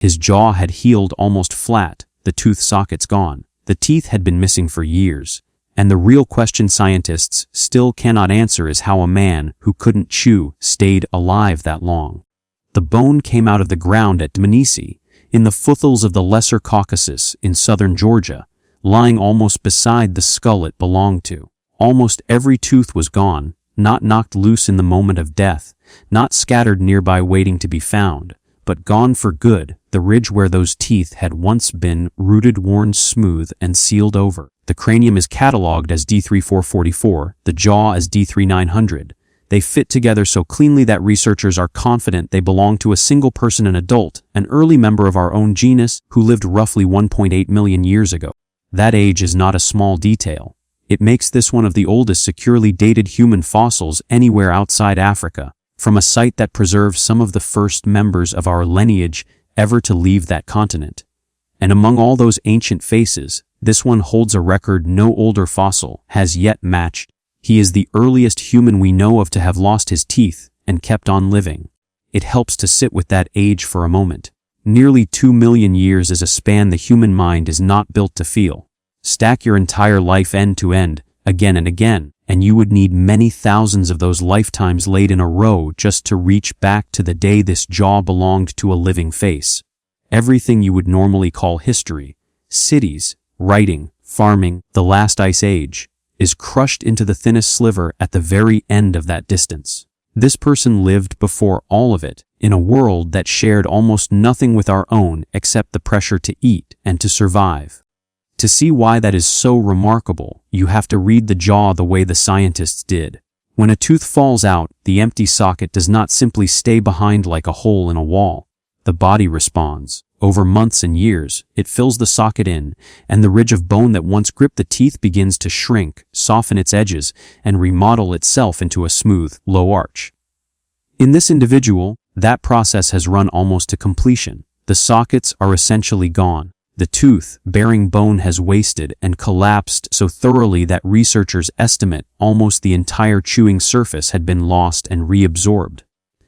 His jaw had healed almost flat, the tooth sockets gone. The teeth had been missing for years, and the real question scientists still cannot answer is how a man who couldn't chew stayed alive that long. The bone came out of the ground at Dmanisi, in the foothills of the Lesser Caucasus in southern Georgia, lying almost beside the skull it belonged to. Almost every tooth was gone, not knocked loose in the moment of death, not scattered nearby waiting to be found, but gone for good, the ridge where those teeth had once been rooted worn smooth and sealed over. The cranium is catalogued as D3444, the jaw as D3900. They fit together so cleanly that researchers are confident they belong to a single person, an adult, an early member of our own genus who lived roughly 1.8 million years ago. That age is not a small detail. It makes this one of the oldest securely dated human fossils anywhere outside Africa, from a site that preserves some of the first members of our lineage ever to leave that continent. And among all those ancient faces, this one holds a record no older fossil has yet matched. He is the earliest human we know of to have lost his teeth and kept on living. It helps to sit with that age for a moment. Nearly 2 million years is a span the human mind is not built to feel. Stack your entire life end to end, again and again, and you would need many thousands of those lifetimes laid in a row just to reach back to the day this jaw belonged to a living face. Everything you would normally call history, cities, writing, farming, the last ice age, is crushed into the thinnest sliver at the very end of that distance. This person lived before all of it, in a world that shared almost nothing with our own except the pressure to eat and to survive. To see why that is so remarkable, you have to read the jaw the way the scientists did. When a tooth falls out, the empty socket does not simply stay behind like a hole in a wall. The body responds. Over months and years, it fills the socket in, and the ridge of bone that once gripped the teeth begins to shrink, soften its edges, and remodel itself into a smooth, low arch. In this individual, that process has run almost to completion. The sockets are essentially gone. The tooth-bearing bone has wasted and collapsed so thoroughly that researchers estimate almost the entire chewing surface had been lost and reabsorbed.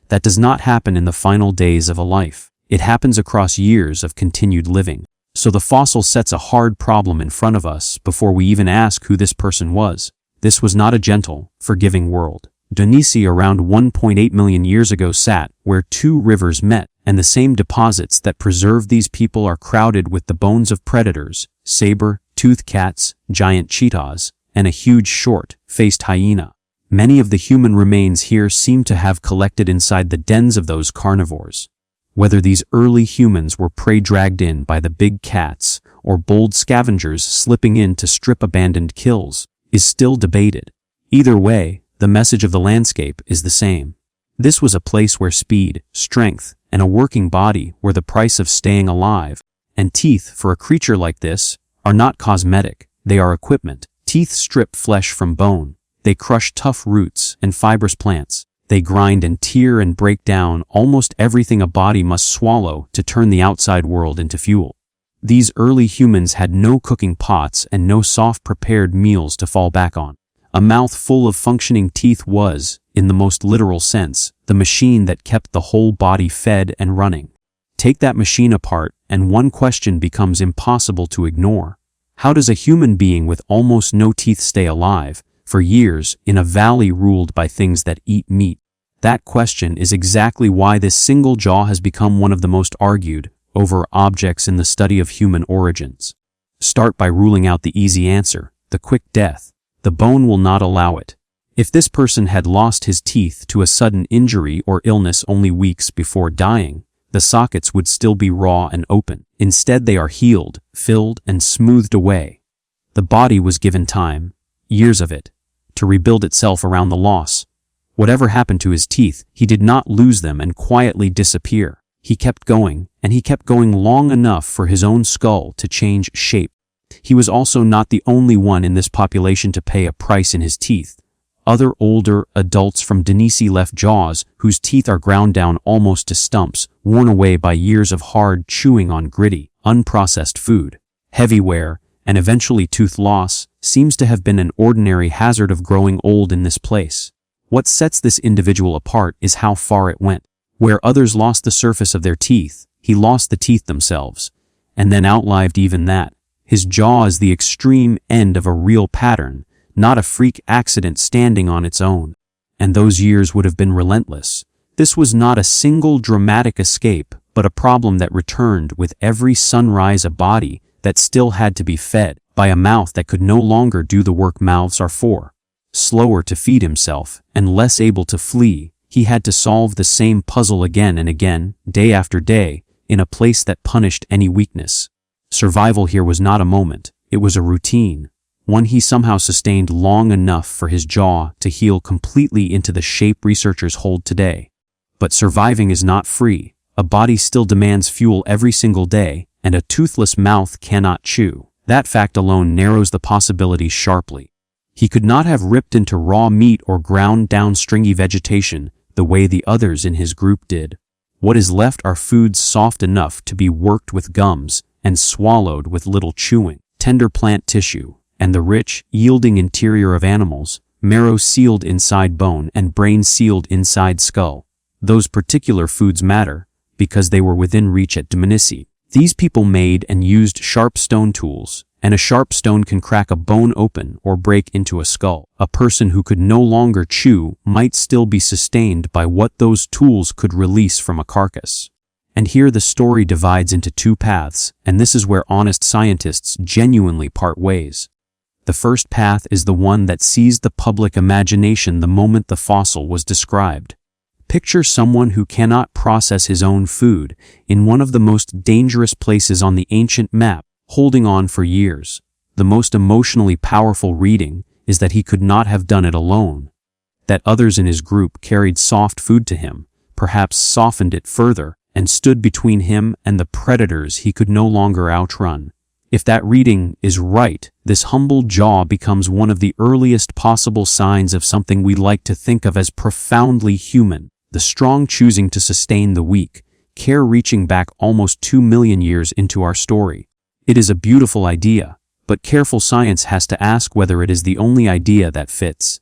That does not happen in the final days of a life. It happens across years of continued living. So the fossil sets a hard problem in front of us before we even ask who this person was. This was not a gentle, forgiving world. Dmanisi around 1.8 million years ago sat where two rivers met, and the same deposits that preserve these people are crowded with the bones of predators, sabre-toothed cats, giant cheetahs, and a huge short-faced hyena. Many of the human remains here seem to have collected inside the dens of those carnivores. Whether these early humans were prey dragged in by the big cats or bold scavengers slipping in to strip abandoned kills is still debated. Either way, the message of the landscape is the same. This was a place where speed, strength, and a working body were the price of staying alive, and teeth, for a creature like this, are not cosmetic, they are equipment. Teeth strip flesh from bone. They crush tough roots and fibrous plants. They grind and tear and break down almost everything a body must swallow to turn the outside world into fuel. These early humans had no cooking pots and no soft prepared meals to fall back on. A mouth full of functioning teeth was, in the most literal sense, the machine that kept the whole body fed and running. Take that machine apart, and one question becomes impossible to ignore. How does a human being with almost no teeth stay alive, for years, in a valley ruled by things that eat meat? That question is exactly why this single jaw has become one of the most argued over objects in the study of human origins. Start by ruling out the easy answer, the quick death. The bone will not allow it. If this person had lost his teeth to a sudden injury or illness only weeks before dying, the sockets would still be raw and open. Instead, they are healed, filled, and smoothed away. The body was given time, years of it, to rebuild itself around the loss. Whatever happened to his teeth, he did not lose them and quietly disappear. He kept going, and he kept going long enough for his own skull to change shape. He was also not the only one in this population to pay a price in his teeth. Other older adults from Dmanisi left jaws whose teeth are ground down almost to stumps, worn away by years of hard chewing on gritty, unprocessed food. Heavy wear, and eventually tooth loss, seems to have been an ordinary hazard of growing old in this place. What sets this individual apart is how far it went. Where others lost the surface of their teeth, he lost the teeth themselves, and then outlived even that. His jaw is the extreme end of a real pattern, not a freak accident standing on its own. And those years would have been relentless. This was not a single dramatic escape, but a problem that returned with every sunrise, a body that still had to be fed by a mouth that could no longer do the work mouths are for. Slower to feed himself and less able to flee, he had to solve the same puzzle again and again, day after day, in a place that punished any weakness. Survival here was not a moment, it was a routine, one he somehow sustained long enough for his jaw to heal completely into the shape researchers hold today. But surviving is not free. A body still demands fuel every single day, and a toothless mouth cannot chew. That fact alone narrows the possibilities sharply. He could not have ripped into raw meat or ground down stringy vegetation the way the others in his group did. What is left are foods soft enough to be worked with gums and swallowed with little chewing, tender plant tissue, and the rich, yielding interior of animals, marrow sealed inside bone and brain sealed inside skull. Those particular foods matter, because they were within reach at Dmanisi. These people made and used sharp stone tools, and a sharp stone can crack a bone open or break into a skull. A person who could no longer chew might still be sustained by what those tools could release from a carcass. And here the story divides into two paths, and this is where honest scientists genuinely part ways. The first path is the one that seized the public imagination the moment the fossil was described. Picture someone who cannot process his own food in one of the most dangerous places on the ancient map, holding on for years. The most emotionally powerful reading is that he could not have done it alone. That others in his group carried soft food to him, perhaps softened it further, and stood between him and the predators he could no longer outrun. If that reading is right, this humble jaw becomes one of the earliest possible signs of something we like to think of as profoundly human. The strong choosing to sustain the weak, care reaching back almost 2 million years into our story. It is a beautiful idea, but careful science has to ask whether it is the only idea that fits.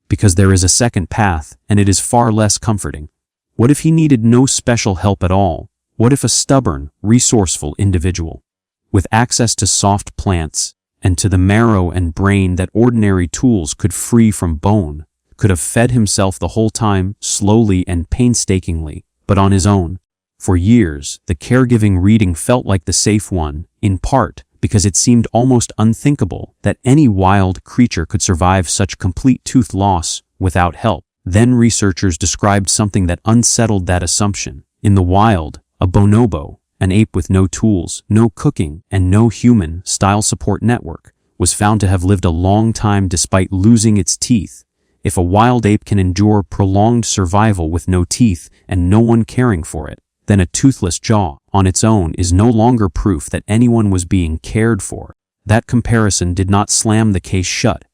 Because there is a second path, and it is far less comforting. What if he needed no special help at all? What if a stubborn, resourceful individual, with access to soft plants, and to the marrow and brain that ordinary tools could free from bone, could have fed himself the whole time, slowly and painstakingly, but on his own? For years, the caregiving reading felt like the safe one, in part because it seemed almost unthinkable that any wild creature could survive such complete tooth loss without help. Then researchers described something that unsettled that assumption. In the wild, a bonobo, an ape with no tools, no cooking, and no human-style support network, was found to have lived a long time despite losing its teeth. If a wild ape can endure prolonged survival with no teeth and no one caring for it, then a toothless jaw on its own is no longer proof that anyone was being cared for. That comparison did not slam the case shut.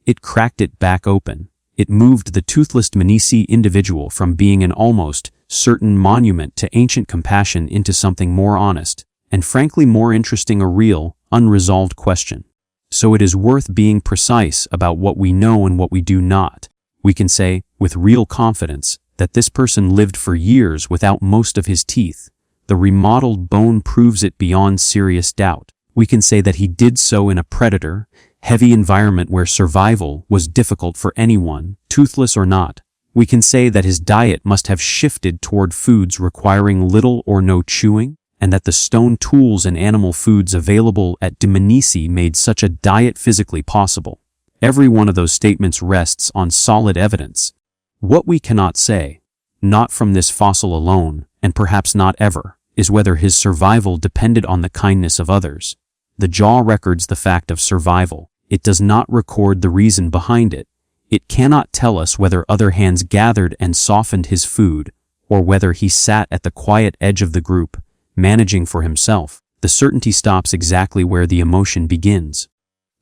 It cracked it back open. It moved the toothless Dmanisi individual from being an almost certain monument to ancient compassion into something more honest, and frankly more interesting, a real, unresolved question. So it is worth being precise about what we know and what we do not. We can say, with real confidence, that this person lived for years without most of his teeth. The remodeled bone proves it beyond serious doubt. We can say that he did so in a predator, heavy environment where survival was difficult for anyone, toothless or not. We can say that his diet must have shifted toward foods requiring little or no chewing, and that the stone tools and animal foods available at Dmanisi made such a diet physically possible. Every one of those statements rests on solid evidence. What we cannot say, not from this fossil alone, and perhaps not ever, is whether his survival depended on the kindness of others. The jaw records the fact of survival. It does not record the reason behind it. It cannot tell us whether other hands gathered and softened his food, or whether he sat at the quiet edge of the group, managing for himself. The certainty stops exactly where the emotion begins.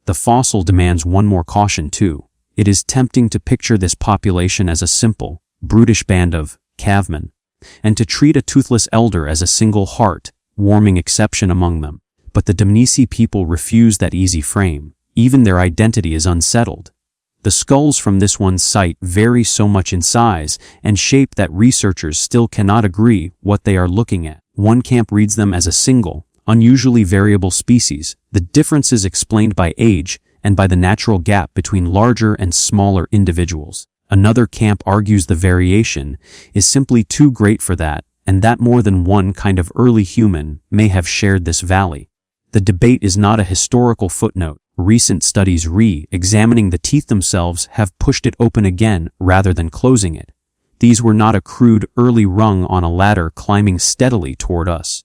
The fossil demands one more caution too. It is tempting to picture this population as a simple, brutish band of cavemen, and to treat a toothless elder as a single heart, warming exception among them. But the Dmanisi people refuse that easy frame. Even their identity is unsettled. The skulls from this one site vary so much in size and shape that researchers still cannot agree what they are looking at. One camp reads them as a single, unusually variable species, the differences explained by age and by the natural gap between larger and smaller individuals. Another camp argues the variation is simply too great for that, and that more than one kind of early human may have shared this valley. The debate is not a historical footnote. Recent studies re-examining the teeth themselves have pushed it open again rather than closing it. These were not a crude early rung on a ladder climbing steadily toward us.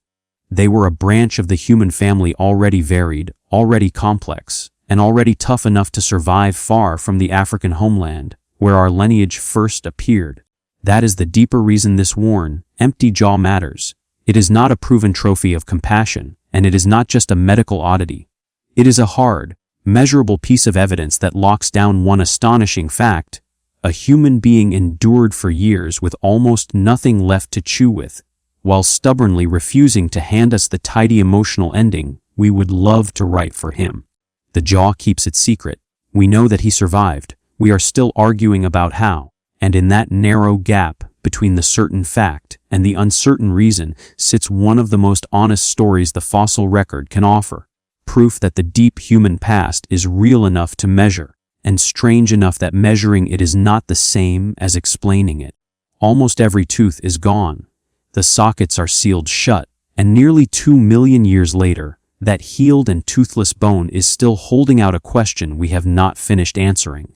They were a branch of the human family already varied, already complex, and already tough enough to survive far from the African homeland, where our lineage first appeared. That is the deeper reason this worn, empty jaw matters. It is not a proven trophy of compassion, and it is not just a medical oddity. It is a hard, measurable piece of evidence that locks down one astonishing fact: a human being endured for years with almost nothing left to chew with, while stubbornly refusing to hand us the tidy emotional ending we would love to write for him. The jaw keeps its secret. We know that he survived. We are still arguing about how, and in that narrow gap between the certain fact and the uncertain reason sits one of the most honest stories the fossil record can offer. Proof that the deep human past is real enough to measure, and strange enough that measuring it is not the same as explaining it. Almost every tooth is gone. The sockets are sealed shut, and nearly 2 million years later, that healed and toothless bone is still holding out a question we have not finished answering.